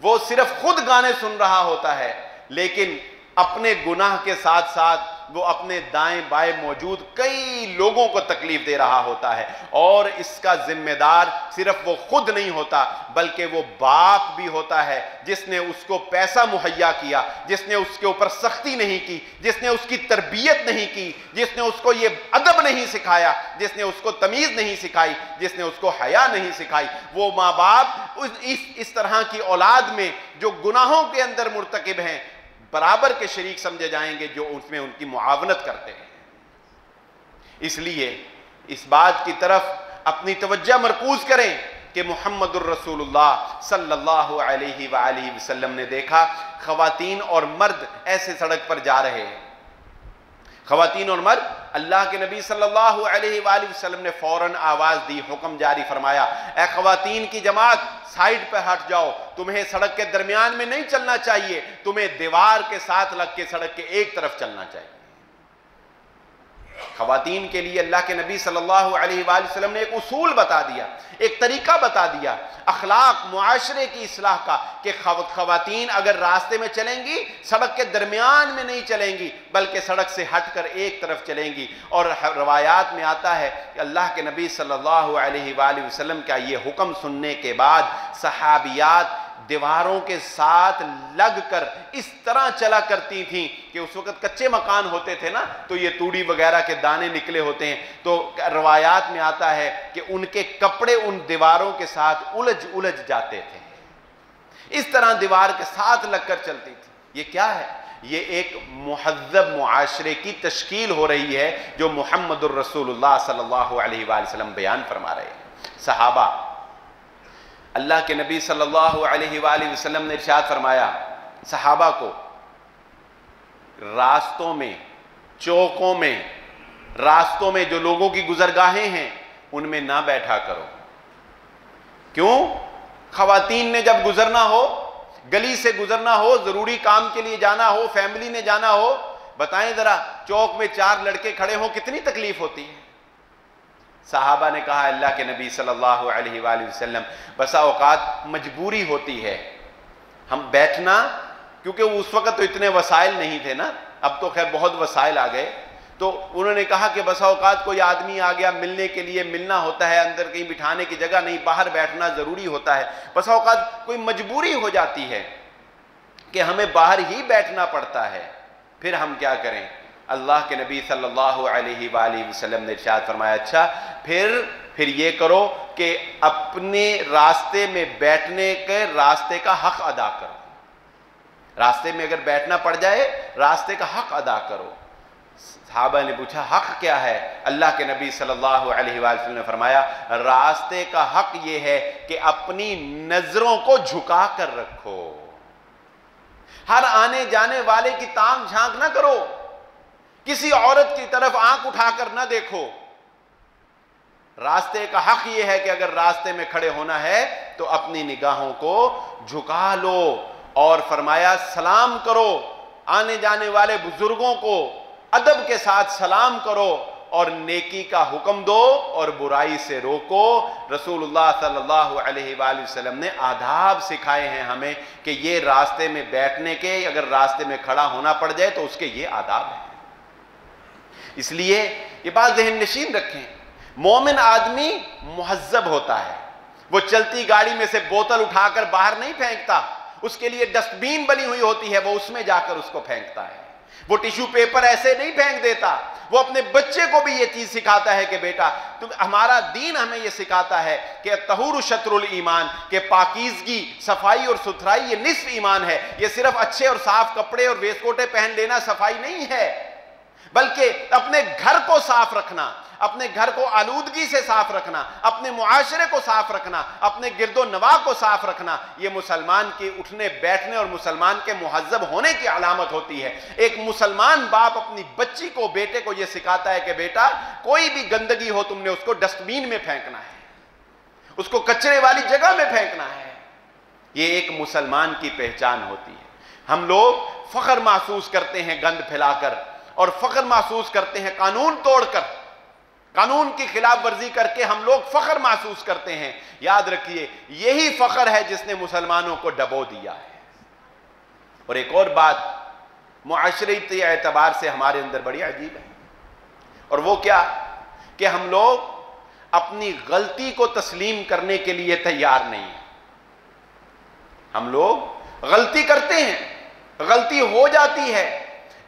وہ صرف خود گانے سن رہا ہوتا ہے، لیکن اپنے گناہ کے ساتھ ساتھ وہ اپنے دائیں بائیں موجود کئی لوگوں کو تکلیف دے رہا ہوتا ہے، اور اس کا ذمہ دار صرف وہ خود نہیں ہوتا بلکہ وہ باپ بھی ہوتا ہے جس نے اس کو پیسہ مہیا کیا، جس نے اس کے اوپر سختی نہیں کی، جس نے اس کی تربیت نہیں کی، جس نے اس کو یہ ادب نہیں سکھایا، جس نے اس کو تمیز نہیں سکھائی، جس نے اس کو حیا نہیں سکھائی۔ وہ ماں باپ اس طرح کی اولاد میں جو گناہوں کے اندر مرتکب ہیں برابر کے شریک سمجھے جائیں گے جو اس میں ان کی معاونت کرتے ہیں۔ اس لیے اس بات کی طرف اپنی توجہ مرکوز کریں کہ محمد الرسول اللہ صلی اللہ علیہ وآلہ وسلم نے دیکھا خواتین اور مرد ایسے سڑک پر جا رہے ہیں، خواتین اور مرد، اللہ کے نبی صلی اللہ علیہ وآلہ وسلم نے فوراً آواز دی، حکم جاری فرمایا، اے خواتین کی جماعت سائیڈ پہ ہٹ جاؤ، تمہیں سڑک کے درمیان میں نہیں چلنا چاہیے، تمہیں دیوار کے ساتھ لگ کے سڑک کے ایک طرف چلنا چاہیے۔ خواتین کے لیے اللہ کے نبی صلی اللہ علیہ وآلہ وسلم نے ایک اصول بتا دیا، ایک طریقہ بتا دیا اخلاق معاشرے کی اصلاح کا، کہ خواتین اگر راستے میں چلیں گی سڑک کے درمیان میں نہیں چلیں گی بلکہ سڑک سے ہٹ کر ایک طرف چلیں گی۔ اور روایات میں آتا ہے کہ اللہ کے نبی صلی اللہ علیہ وآلہ وسلم کا یہ حکم سننے کے بعد صحابیات دیواروں کے ساتھ لگ کر اس طرح چلا کرتی تھیں کہ اس وقت کچے مکان ہوتے تھے نا، تو یہ توڑی وغیرہ کے دانے نکلے ہوتے ہیں، تو روایات میں آتا ہے کہ ان کے کپڑے ان دیواروں کے ساتھ الجھ جاتے تھے، اس طرح دیوار کے ساتھ لگ کر چلتی تھی۔ یہ کیا ہے؟ یہ ایک مہذب معاشرے کی تشکیل ہو رہی ہے جو محمد الرسول اللہ صلی اللہ علیہ وآلہ وسلم بیان فرما رہے ہیں۔ صحابہ، اللہ کے نبی صلی اللہ علیہ وآلہ وسلم نے ارشاد فرمایا صحابہ کو، راستوں میں، چوکوں میں، راستوں میں جو لوگوں کی گزرگاہیں ہیں ان میں نہ بیٹھا کرو۔ کیوں؟ خواتین نے جب گزرنا ہو، گلی سے گزرنا ہو، ضروری کام کے لیے جانا ہو، فیملی نے جانا ہو، بتائیں ذرا چوک میں 4 لڑکے کھڑے ہوں کتنی تکلیف ہوتی ہے۔ صحابہ نے کہا اللہ کے نبی صلی اللہ علیہ وآلہ وسلم بسا اوقات مجبوری ہوتی ہے، ہم بیٹھنا کیونکہ اس وقت تو اتنے وسائل نہیں تھے نا، اب تو خیر بہت وسائل آ گئے. تو انہوں نے کہا کہ بسا اوقات کوئی آدمی آ گیا ملنے کے لیے، ملنا ہوتا ہے، اندر کہیں بٹھانے کی جگہ نہیں، باہر بیٹھنا ضروری ہوتا ہے. بسا اوقات کوئی مجبوری ہو جاتی ہے کہ ہمیں باہر ہی بیٹھنا پڑتا ہے، پھر ہم کیا کریں؟ اللہ کے نبی صلی اللہ علیہ وآلہ وسلم نے ارشاد فرمایا اچھا پھر یہ کرو کہ اپنے راستے میں بیٹھنے کے راستے کا حق ادا کرو. راستے میں اگر بیٹھنا پڑ جائے راستے کا حق ادا کرو. صحابہ نے پوچھا حق کیا ہے؟ اللہ کے نبی صلی اللہ علیہ وآلہ وسلم نے فرمایا راستے کا حق یہ ہے کہ اپنی نظروں کو جھکا کر رکھو. ہر آنے جانے والے کی تانگ جھانک نہ کرو، کسی عورت کی طرف آنکھ اٹھا کر نہ دیکھو. راستے کا حق یہ ہے کہ اگر راستے میں کھڑے ہونا ہے تو اپنی نگاہوں کو جھکا لو. اور فرمایا سلام کرو، آنے جانے والے بزرگوں کو ادب کے ساتھ سلام کرو اور نیکی کا حکم دو اور برائی سے روکو. رسول اللہ صلی اللہ علیہ وآلہ وسلم نے آداب سکھائے ہیں ہمیں کہ یہ راستے میں بیٹھنے کے، اگر راستے میں کھڑا ہونا پڑ جائے تو اس کے یہ آداب ہیں. اس لیے یہ بات ذہن نشین رکھیں، مومن آدمی مہذب ہوتا ہے. وہ چلتی گاڑی میں سے بوتل اٹھا کر باہر نہیں پھینکتا، اس کے لیے ڈسٹ بین بنی ہوئی ہوتی ہے، وہ اس میں جا کر اس کو پھینکتا ہے. وہ ٹیشو پیپر ایسے نہیں پھینک دیتا. وہ اپنے بچے کو بھی یہ چیز سکھاتا ہے کہ بیٹا ہمارا دین ہمیں یہ سکھاتا ہے کہ طہور شطر الایمان، کہ پاکیزگی، صفائی اور ستھرائی یہ نصف ایمان ہے. یہ صرف اچھے اور صاف کپڑے اور ویسٹ کوٹے پہن لینا صفائی نہیں ہے، بلکہ اپنے گھر کو صاف رکھنا، اپنے گھر کو آلودگی سے صاف رکھنا، اپنے معاشرے کو صاف رکھنا، اپنے گرد و نواح کو صاف رکھنا، یہ مسلمان کے اٹھنے بیٹھنے اور مسلمان کے مہذب ہونے کی علامت ہوتی ہے. ایک مسلمان باپ اپنی بچی کو، بیٹے کو یہ سکھاتا ہے کہ بیٹا کوئی بھی گندگی ہو تم نے اس کو ڈسٹ بین میں پھینکنا ہے، اس کو کچرے والی جگہ میں پھینکنا ہے. یہ ایک مسلمان کی پہچان ہوتی ہے. ہم لوگ فخر محسوس کرتے ہیں گند پھیلا کر، اور فخر محسوس کرتے ہیں قانون توڑ کر، قانون کی خلاف ورزی کر کے ہم لوگ فخر محسوس کرتے ہیں. یاد رکھیے یہی فخر ہے جس نے مسلمانوں کو ڈبو دیا ہے. اور ایک اور بات معاشرتی اعتبار سے ہمارے اندر بڑی عجیب ہے، اور وہ کیا کہ ہم لوگ اپنی غلطی کو تسلیم کرنے کے لیے تیار نہیں ہیں. ہم لوگ غلطی کرتے ہیں، غلطی ہو جاتی ہے،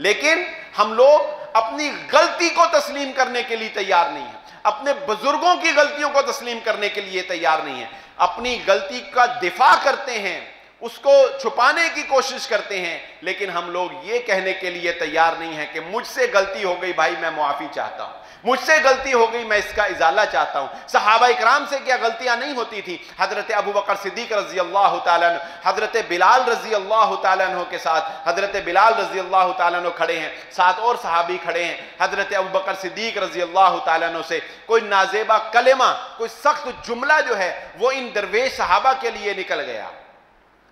لیکن ہم لوگ اپنی غلطی کو تسلیم کرنے کے لیے تیار نہیں ہیں، اپنے بزرگوں کی غلطیوں کو تسلیم کرنے کے لیے تیار نہیں ہیں. اپنی غلطی کا دفاع کرتے ہیں، اس کو چھپانے کی کوشش کرتے ہیں، لیکن ہم لوگ یہ کہنے کے لیے تیار نہیں ہیں کہ مجھ سے غلطی ہو گئی بھائی میں معافی چاہتا ہوں، مجھ سے غلطی ہو گئی میں اس کا ازالہ چاہتا ہوں. صحابہ اکرام سے کیا غلطیاں نہیں ہوتی تھی؟ حضرت ابو بکر صدیق رضی اللہ تعالیٰ عنہ، حضرت بلال رضی اللہ تعالیٰ عنہ کے ساتھ حضرت بلال رضی اللہ تعالیٰ عنہ کھڑے ہیں، ساتھ اور صحابی کھڑے ہیں. حضرت ابو بکر صدیق رضی اللہ تعالیٰ عنہ سے کوئی نازیبہ کلمہ، کوئی سخت جملہ جو ہے وہ ان درویش صحابہ کے لیے نکل گیا.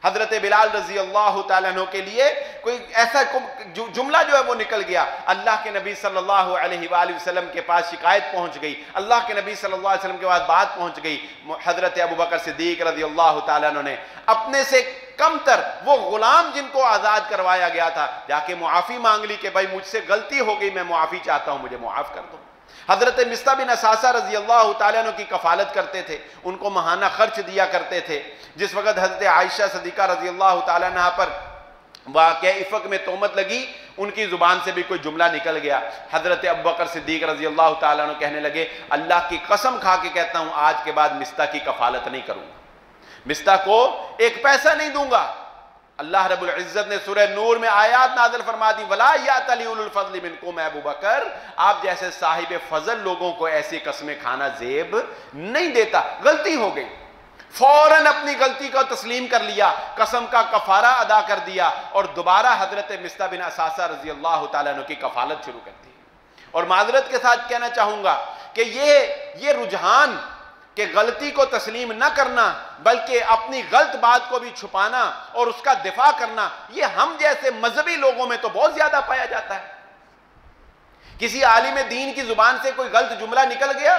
حضرت بلال رضی اللہ تعالیٰ عنہ کے لیے کوئی ایسا جملہ جو ہے وہ نکل گیا. اللہ کے نبی صلی اللہ علیہ وآلہ وسلم کے پاس شکایت پہنچ گئی، اللہ کے نبی صلی اللہ علیہ وسلم کے پاس بات پہنچ گئی. حضرت ابو بکر صدیق رضی اللہ تعالیٰ عنہ نے اپنے سے کم تر وہ غلام جن کو آزاد کروایا گیا تھا جا کے معافی مانگ لی کہ بھائی مجھ سے غلطی ہو گئی، میں معافی چاہتا ہوں، مجھے معاف کر دو. حضرت مصطح بن اساسہ رضی اللہ تعالیٰ عنہ کی کفالت کرتے تھے، ان کو ماہانہ خرچ دیا کرتے تھے. جس وقت حضرت عائشہ صدیقہ رضی اللہ تعالیٰ عنہ پر واقعہ افق میں تہمت لگی، ان کی زبان سے بھی کوئی جملہ نکل گیا. حضرت ابوبکر صدیق رضی اللہ تعالیٰ عنہ کہنے لگے اللہ کی قسم کھا کے کہتا ہوں آج کے بعد مصطح کی کفالت نہیں کروں گا، مصطح کو ایک پیسہ نہیں دوں گا. اللہ رب العزت نے سورہ نور میں آیات نازل فرما دی، وَلَا يَأْتَلِ أُولُو الْفَضْلِ مِنْكُمْ ابو بکر، آپ جیسے صاحب فضل لوگوں کو ایسی قسمیں کھانا زیب نہیں دیتا. غلطی ہو گئی، فوراً اپنی غلطی کو تسلیم کر لیا، قسم کا کفارہ ادا کر دیا، اور دوبارہ حضرت مصطح بن اساسہ رضی اللہ تعالیٰ عنہ کی کفالت شروع کر دی. اور معذرت کے ساتھ کہنا چاہوں گا کہ یہ رجحان کہ غلطی کو تسلیم نہ کرنا بلکہ اپنی غلط بات کو بھی چھپانا اور اس کا دفاع کرنا، یہ ہم جیسے مذہبی لوگوں میں تو بہت زیادہ پایا جاتا ہے. کسی عالم دین کی زبان سے کوئی غلط جملہ نکل گیا،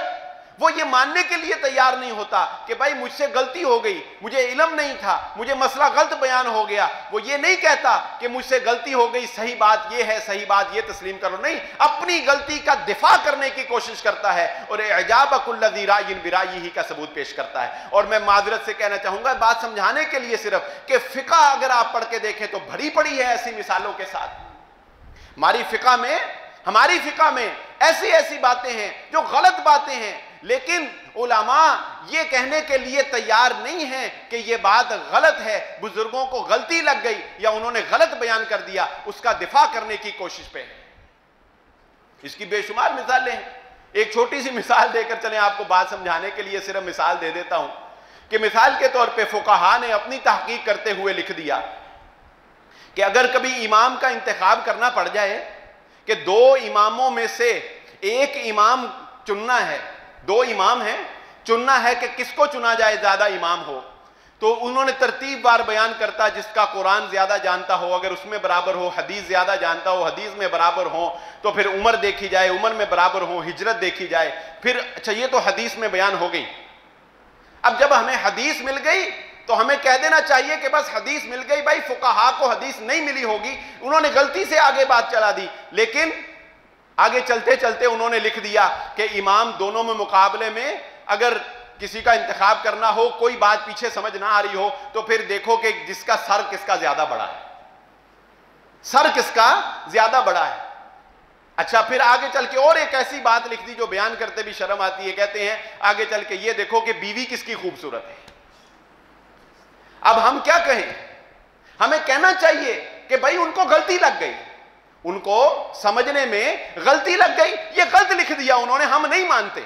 وہ یہ ماننے کے لیے تیار نہیں ہوتا کہ بھائی مجھ سے غلطی ہو گئی، مجھے علم نہیں تھا، مجھے مسئلہ غلط بیان ہو گیا، وہ یہ نہیں کہتا کہ مجھ سے غلطی ہو گئی، صحیح بات یہ ہے، صحیح بات یہ تسلیم کرو، نہیں، اپنی غلطی کا دفاع کرنے کی کوشش کرتا ہے اور اعجاب کل ذی رأی برأیہ کا ثبوت پیش کرتا ہے۔ اور میں معذرت سے کہنا چاہوں گا بات سمجھانے کے لیے صرف کہ فقہ اگر آپ پڑھ کے دیکھیں تو بھری پڑی ہے ایسی مثالوں کے ساتھ۔ ہماری فقہ میں ایسی ایسی باتیں ہیں جو غلط باتیں ہیں، لیکن علماء یہ کہنے کے لیے تیار نہیں ہیں کہ یہ بات غلط ہے، بزرگوں کو غلطی لگ گئی یا انہوں نے غلط بیان کر دیا، اس کا دفاع کرنے کی کوشش پہ ہے۔ اس کی بے شمار مثالیں ہیں۔ ایک چھوٹی سی مثال دے کر چلیں، آپ کو بات سمجھانے کے لیے صرف مثال دے دیتا ہوں کہ مثال کے طور پہ فقہا نے اپنی تحقیق کرتے ہوئے لکھ دیا کہ اگر کبھی امام کا انتخاب کرنا پڑ جائے کہ دو اماموں میں سے ایک امام چننا ہے، دو امام ہیں، چننا ہے کہ کس کو چنا جائے زیادہ امام ہو، تو انہوں نے ترتیب وار بیان کرتا جس کا قرآن زیادہ جانتا ہو، اگر اس میں برابر ہو، حدیث زیادہ جانتا ہو، حدیث میں برابر ہو، تو پھر عمر دیکھی جائے، عمر میں برابر ہو، ہجرت دیکھی جائے، پھر اچھا یہ تو حدیث میں بیان ہو گئی۔ اب جب ہمیں حدیث مل گئی تو ہمیں کہہ دینا چاہیے کہ بس حدیث مل گئی، بھائی فقہا کو حدیث نہیں ملی ہوگی، انہوں نے غلطی سے آگے بات چلا دی، لیکن آگے چلتے چلتے انہوں نے لکھ دیا کہ امام دونوں میں مقابلے میں اگر کسی کا انتخاب کرنا ہو، کوئی بات پیچھے سمجھ نہ آ رہی ہو، تو پھر دیکھو کہ جس کا سر کس کا زیادہ بڑا ہے، سر کس کا زیادہ بڑا ہے۔ اچھا پھر آگے چل کے اور ایک ایسی بات لکھ دی جو بیان کرتے بھی شرم آتی ہے، کہتے ہیں آگے چل کے یہ دیکھو کہ بیوی کس کی خوبصورت ہے۔ اب ہم کیا کہیں؟ ہمیں کہنا چاہیے کہ بھائی ان کو غلطی لگ گئی، ان کو سمجھنے میں غلطی لگ گئی، یہ غلط لکھ دیا انہوں نے، ہم نہیں مانتے،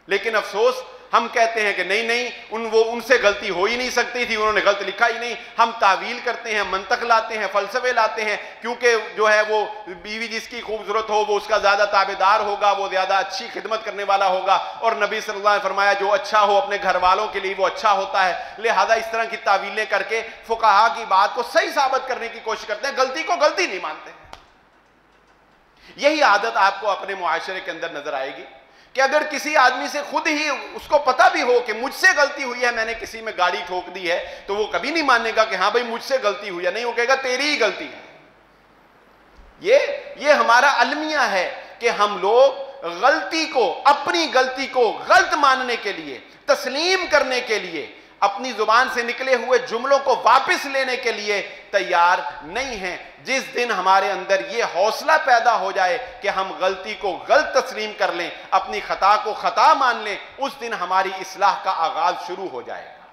لیکن افسوس ہم کہتے ہیں کہ نہیں ان سے غلطی ہو ہی نہیں سکتی تھی، انہوں نے غلط لکھا ہی نہیں۔ ہم تعویل کرتے ہیں، منطق لاتے ہیں، فلسفے لاتے ہیں، کیونکہ جو ہے وہ بیوی جس کی خوبصورت ہو وہ اس کا زیادہ تابعدار ہوگا، وہ زیادہ اچھی خدمت کرنے والا ہوگا، اور نبی صلی اللہ علیہ وسلم نے فرمایا جو اچھا ہو اپنے گھر والوں کے لیے وہ اچھا ہوتا ہے، لہذا اس طرح کی تعویلیں کر کے فقہا کی بات کو صحیح ثابت کرنے کی کوشش کرتے ہیں، غلطی کو غلطی نہیں مانتے۔ یہی عادت آپ کو اپنے معاشرے کے اندر نظر آئے گی کہ اگر کسی آدمی سے خود ہی اس کو پتہ بھی ہو کہ مجھ سے غلطی ہوئی ہے، میں نے کسی میں گاڑی ٹھوک دی ہے، تو وہ کبھی نہیں مانے گا کہ ہاں بھائی مجھ سے غلطی ہوئی ہے، نہیں، وہ کہے گا تیری ہی غلطی ہے۔ یہ ہمارا المیہ ہے کہ ہم لوگ اپنی غلطی کو غلط ماننے کے لیے، تسلیم کرنے کے لیے، اپنی زبان سے نکلے ہوئے جملوں کو واپس لینے کے لیے تیار نہیں ہیں۔ جس دن ہمارے اندر یہ حوصلہ پیدا ہو جائے کہ ہم غلطی کو غلط تسلیم کر لیں، اپنی خطا کو خطا مان لیں، اس دن ہماری اصلاح کا آغاز شروع ہو جائے گا۔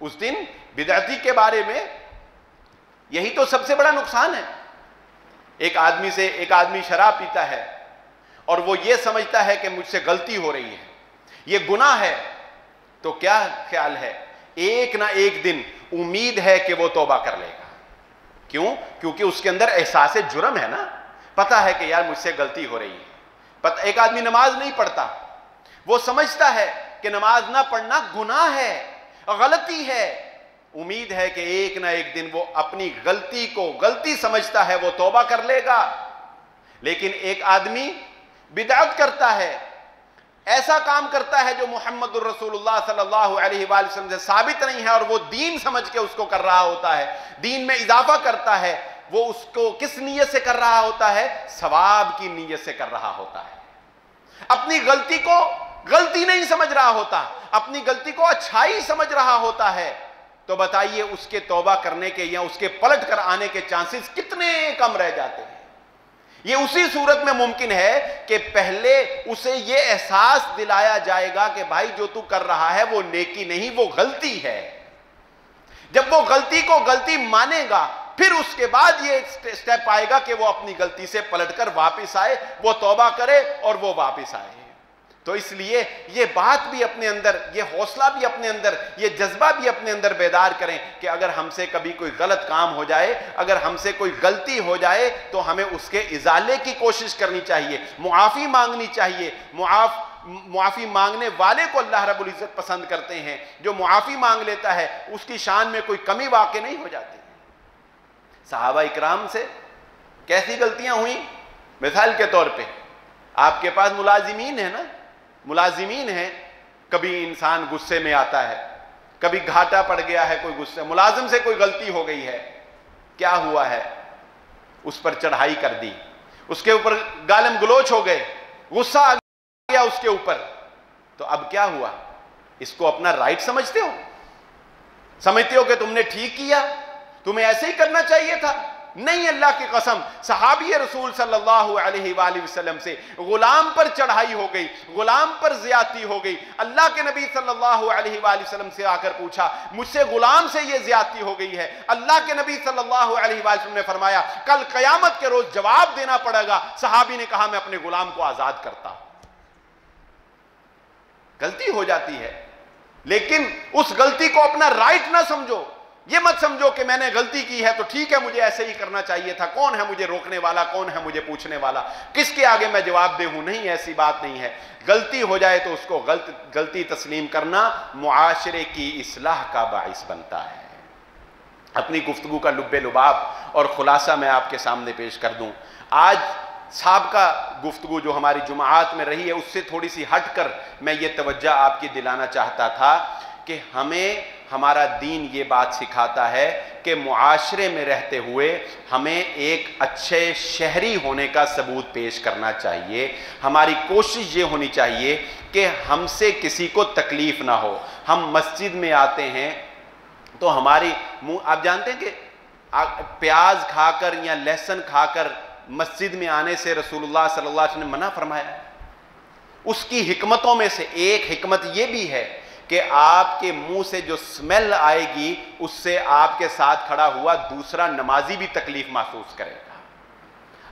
اس دن بدعتی کے بارے میں یہی تو سب سے بڑا نقصان ہے۔ ایک آدمی شراب پیتا ہے اور وہ یہ سمجھتا ہے کہ مجھ سے غلطی ہو رہی ہے، یہ گناہ ہے، تو کیا خیال ہے ایک نہ ایک دن امید ہے کہ وہ توبہ کر لے گا۔ کیوں؟ کیونکہ اس کے اندر احساس جرم ہے نا، پتہ ہے کہ یار مجھ سے غلطی ہو رہی ہے۔ ایک آدمی نماز نہیں پڑھتا، وہ سمجھتا ہے کہ نماز نہ پڑھنا گناہ ہے، غلطی ہے، امید ہے کہ ایک نہ ایک دن وہ اپنی غلطی کو غلطی سمجھتا ہے، وہ توبہ کر لے گا۔ لیکن ایک آدمی بدعت کرتا ہے، ایسا کام کرتا ہے جو محمد الرسول اللہ صلی اللہ علیہ وآلہ وسلم سے ثابت نہیں ہے، اور وہ دین سمجھ کے اس کو کر رہا ہوتا ہے، دین میں اضافہ کرتا ہے، وہ اس کو کس نیت سے کر رہا ہوتا ہے؟ ثواب کی نیت سے کر رہا ہوتا ہے۔ اپنی غلطی کو غلطی نہیں سمجھ رہا ہوتا، اپنی غلطی کو اچھائی سمجھ رہا ہوتا ہے، تو بتائیے اس کے توبہ کرنے کے یا اس کے پلٹ کر آنے کے چانسز کتنے کم رہ جاتے ہیں۔ یہ اسی صورت میں ممکن ہے کہ پہلے اسے یہ احساس دلایا جائے گا کہ بھائی جو تو کر رہا ہے وہ نیکی نہیں، وہ غلطی ہے۔ جب وہ غلطی کو غلطی مانے گا، پھر اس کے بعد یہ سٹیپ آئے گا کہ وہ اپنی غلطی سے پلٹ کر واپس آئے، وہ توبہ کرے اور وہ واپس آئے۔ تو اس لیے یہ بات بھی اپنے اندر، یہ حوصلہ بھی اپنے اندر، یہ جذبہ بھی اپنے اندر بیدار کریں کہ اگر ہم سے کبھی کوئی غلط کام ہو جائے، اگر ہم سے کوئی غلطی ہو جائے تو ہمیں اس کے ازالے کی کوشش کرنی چاہیے، معافی مانگنی چاہیے۔ معافی مانگنے والے کو اللہ رب العزت پسند کرتے ہیں، جو معافی مانگ لیتا ہے اس کی شان میں کوئی کمی واقع نہیں ہو جاتی۔ صحابہ اکرام سے کیسی غلطیاں ہوئیں؟ مثال کے طور پہ آپ کے پاس ملازمین ہیں نا، ملازمین ہیں، کبھی انسان غصے میں آتا ہے، کبھی گھاٹا پڑ گیا ہے، کوئی غصے، ملازم سے کوئی غلطی ہو گئی ہے، کیا ہوا ہے، اس پر چڑھائی کر دی، اس کے اوپر گالم گلوچ ہو گئے، غصہ آ گیا اس کے اوپر، تو اب کیا ہوا؟ اس کو اپنا رائٹ سمجھتے ہو؟ سمجھتے ہو کہ تم نے ٹھیک کیا، تمہیں ایسے ہی کرنا چاہیے تھا؟ نہیں، اللہ کی قسم، صحابی رسول صلی اللہ علیہ وآلہ وسلم سے غلام پر چڑھائی ہو گئی، غلام پر زیادتی ہو گئی، اللہ کے نبی صلی اللہ علیہ وآلہ وسلم سے آ کر پوچھا مجھ سے غلام سے یہ زیادتی ہو گئی ہے، اللہ کے نبی صلی اللہ علیہ وآلہ وسلم نے فرمایا کل قیامت کے روز جواب دینا پڑے گا۔ صحابی نے کہا میں اپنے غلام کو آزاد کرتا ہوں۔ غلطی ہو جاتی ہے، لیکن اس غلطی کو اپنا رائٹ نہ سمجھو، یہ مت سمجھو کہ میں نے غلطی کی ہے تو ٹھیک ہے مجھے ایسے ہی کرنا چاہیے تھا، کون ہے مجھے روکنے والا، کون ہے مجھے پوچھنے والا، کس کے آگے میں جواب دے ہوں؟ نہیں، ایسی بات نہیں ہے۔ غلطی ہو جائے تو اس کو غلطی تسلیم کرنا معاشرے کی اصلاح کا باعث بنتا ہے۔ اپنی گفتگو کا لب لباب اور خلاصہ میں آپ کے سامنے پیش کر دوں۔ آج سابقہ گفتگو جو ہماری جمعات میں رہی ہے اس سے تھوڑی سی ہٹ کر میں یہ توجہ آپ کی دلانا چاہتا تھا کہ ہمیں ہمارا دین یہ بات سکھاتا ہے کہ معاشرے میں رہتے ہوئے ہمیں ایک اچھے شہری ہونے کا ثبوت پیش کرنا چاہیے۔ ہماری کوشش یہ ہونی چاہیے کہ ہم سے کسی کو تکلیف نہ ہو۔ ہم مسجد میں آتے ہیں تو ہماری آپ جانتے ہیں کہ پیاز کھا کر یا لہسن کھا کر مسجد میں آنے سے رسول اللہ صلی اللہ علیہ وسلم نے منع فرمایا ہے۔ اس کی حکمتوں میں سے ایک حکمت یہ بھی ہے کہ آپ کے منہ سے جو سمیل آئے گی اس سے آپ کے ساتھ کھڑا ہوا دوسرا نمازی بھی تکلیف محسوس کرے گا۔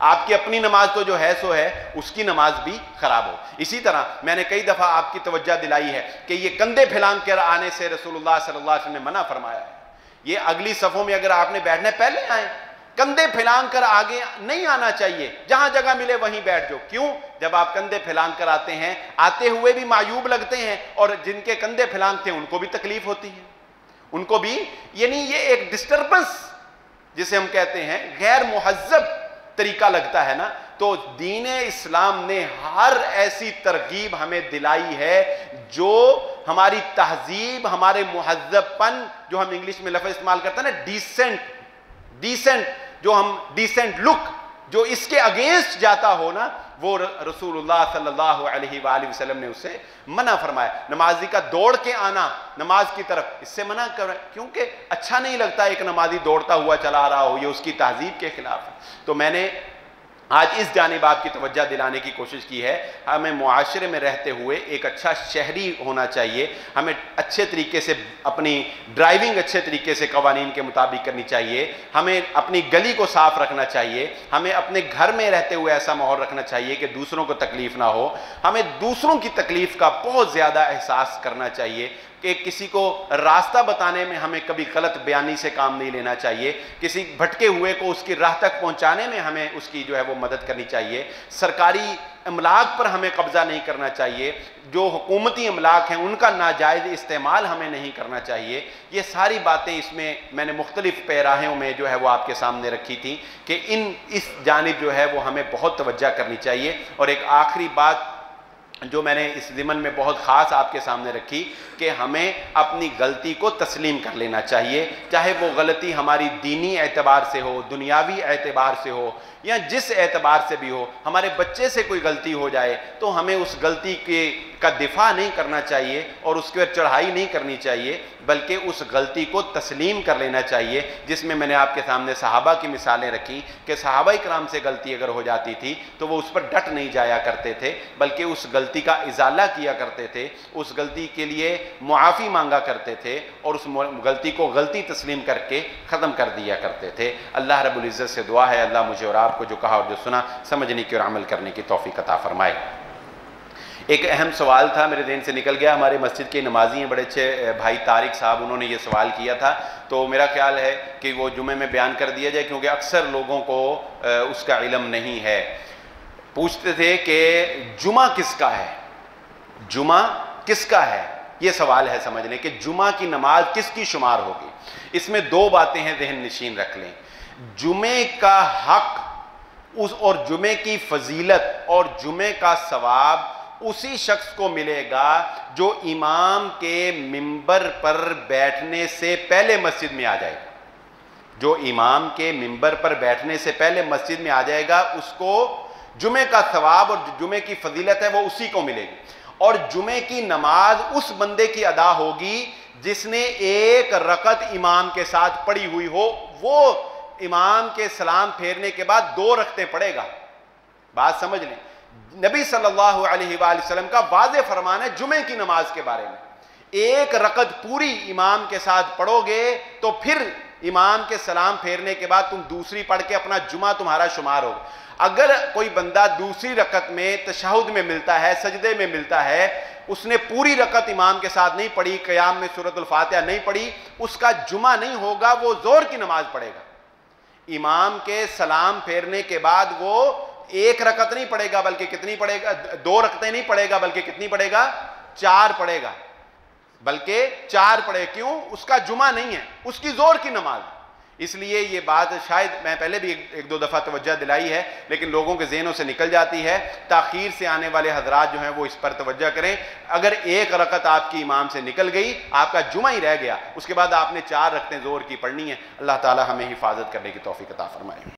آپ کی اپنی نماز تو جو ہے سو ہے، اس کی نماز بھی خراب ہو۔ اسی طرح میں نے کئی دفعہ آپ کی توجہ دلائی ہے کہ یہ کندھے پھیلان کر آنے سے رسول اللہ صلی اللہ علیہ وسلم نے منع فرمایا ہے۔ یہ اگلی صفوں میں اگر آپ نے بیٹھنا ہے پہلے آئیں، کندھے پھیلان کر آگے نہیں آنا چاہیے، جہاں جگہ ملے وہیں بیٹھ جاؤ۔ کیوں؟ جب آپ کندھے پھیلان کر آتے ہیں، آتے ہوئے بھی معیوب لگتے ہیں، اور جن کے کندھے پھیلانتے ہیں ان کو بھی تکلیف ہوتی ہے، ان کو بھی، یعنی یہ ایک ڈسٹربنس جسے ہم کہتے ہیں غیر مہذب طریقہ لگتا ہے نا۔ تو دین اسلام نے ہر ایسی ترغیب ہمیں دلائی ہے جو ہماری تہذیب، ہمارے مہذب پن، جو ہم انگلش میں لفظ استعمال کرتے ہیں نا ڈیسنٹ، جو ہم ڈیسنٹ لک، جو اس کے اگینسٹ جاتا ہو نا، وہ رسول اللہ صلی اللہ علیہ وآلہ وسلم نے اسے منع فرمایا۔ نمازی کا دوڑ کے آنا نماز کی طرف، اس سے منع کر، کیونکہ اچھا نہیں لگتا ایک نمازی دوڑتا ہوا چلا آ رہا ہو، یہ اس کی تہذیب کے خلاف ہے۔ تو میں نے آج اس جانب آپ کی توجہ دلانے کی کوشش کی ہے۔ ہمیں معاشرے میں رہتے ہوئے ایک اچھا شہری ہونا چاہیے، ہمیں اچھے طریقے سے اپنی ڈرائیونگ اچھے طریقے سے قوانین کے مطابق کرنی چاہیے، ہمیں اپنی گلی کو صاف رکھنا چاہیے، ہمیں اپنے گھر میں رہتے ہوئے ایسا ماحول رکھنا چاہیے کہ دوسروں کو تکلیف نہ ہو، ہمیں دوسروں کی تکلیف کا بہت زیادہ احساس کرنا چاہیے کہ کسی کو راستہ بتانے میں ہمیں کبھی غلط بیانی سے کام نہیں لینا چاہیے، کسی بھٹکے ہوئے کو اس کی راہ تک پہنچانے میں ہمیں اس کی جو ہے وہ مدد کرنی چاہیے، سرکاری املاک پر ہمیں قبضہ نہیں کرنا چاہیے، جو حکومتی املاک ہیں ان کا ناجائز استعمال ہمیں نہیں کرنا چاہیے۔ یہ ساری باتیں اس میں نے مختلف پیراہوں میں جو ہے وہ آپ کے سامنے رکھی تھی کہ اس جانب جو ہے وہ ہمیں بہت توجہ کرنی چاہیے۔ اور ایک آخری بات جو میں نے اس ضمن میں بہت خاص آپ کے سامنے رکھی کہ ہمیں اپنی غلطی کو تسلیم کر لینا چاہیے، چاہے وہ غلطی ہماری دینی اعتبار سے ہو، دنیاوی اعتبار سے ہو، یا جس اعتبار سے بھی ہو۔ ہمارے بچے سے کوئی غلطی ہو جائے تو ہمیں اس غلطی کا دفاع نہیں کرنا چاہیے اور اس کے چڑھائی نہیں کرنی چاہیے، بلکہ اس غلطی کو تسلیم کر لینا چاہیے، جس میں نے آپ کے سامنے صحابہ کی مثالیں رکھی کہ صحابہ کرام سے غلطی اگر ہو جاتی تھی تو وہ اس پر ڈٹ نہیں جایا کرتے تھے، بلکہ اس غلطی کا ازالہ کیا کرتے تھے، اس غلطی کے لیے معافی مانگا کرتے تھے اور اس غلطی کو غلطی تسلیم کر کے ختم کر دیا کرتے تھے۔ اللہ رب العزت سے دعا ہے اللہ مجھے اور آپ کو جو کہا اور جو سنا سمجھنے کی اور عمل کرنے کی توفیق عطا فرمائے۔ ایک اہم سوال تھا میرے ذہن سے نکل گیا، ہمارے مسجد کے نمازی ہیں بڑے اچھے بھائی طارق صاحب، انہوں نے یہ سوال کیا تھا، تو میرا خیال ہے کہ وہ جمعے میں بیان کر دیا جائے کیونکہ اکثر لوگوں کو اس کا علم نہیں ہے۔ پوچھتے تھے کہ جمعہ کس کا ہے، جمعہ کس کا ہے، یہ سوال ہے سمجھنے کہ جمعہ کی نماز کس کی شمار ہوگی۔ اس میں دو باتیں ہیں، ذہن نشین رکھ لیں۔ جمعے کا حق اور جمعے کی فضیلت اور جمعے کا ثواب اسی شخص کو ملے گا جو امام کے منبر پر بیٹھنے سے پہلے مسجد میں آ جائے گا. جو امام کے منبر پر بیٹھنے سے پہلے مسجد میں آ جائے گا اس کو جمعے کا ثواب اور جمعے کی فضیلت ہے وہ اسی کو ملے گی. اور جمعے کی نماز اس بندے کی ادا ہوگی جس نے ایک رکعت امام کے ساتھ پڑھی ہوئی ہو. وہ امام کے سلام پھیرنے کے بعد 2 رکعتیں پڑھے گا. بات سمجھ لیں, نبی صلی اللہ علیہ وآلہ وسلم کا واضح فرمان ہے جمعے کی نماز کے بارے میں. ایک رکعت پوری امام کے ساتھ پڑھو گے تو پھر امام کے سلام پھیرنے کے بعد تم دوسری پڑھ کے اپنا جمعہ تمہارا شمار ہوگا. اگر کوئی بندہ دوسری رکعت میں تشہد میں ملتا ہے, سجدے میں ملتا ہے, اس نے پوری رکعت امام کے ساتھ نہیں پڑھی, قیام میں سورۃ الفاتحہ نہیں پڑھی, اس کا جمعہ نہیں ہوگا, وہ ظہر کی نماز پڑھے گا. امام کے سلام پھیرنے کے بعد وہ ایک رکعت نہیں پڑھے گا بلکہ کتنی پڑھے گا, 2 رکعتیں نہیں پڑھے گا بلکہ کتنی پڑھے گا, 4 پڑھے گا, بلکہ 4 پڑھے. کیوں؟ اس کا جمعہ نہیں ہے, اس کی ظہر کی نماز. اس لیے یہ بات شاید میں پہلے بھی 1-2 دفعہ توجہ دلائی ہے لیکن لوگوں کے ذہنوں سے نکل جاتی ہے. تاخیر سے آنے والے حضرات جو ہیں وہ اس پر توجہ کریں. اگر ایک رکعت آپ کی امام سے نکل گئی, آپ کا جمعہ ہی رہ گیا, اس کے بعد آپ نے 4 رکعتیں ظہر کی پڑھنی ہے. اللہ تعالی ہمیں حفاظت کرنے کی توفیق عطا فرمائے.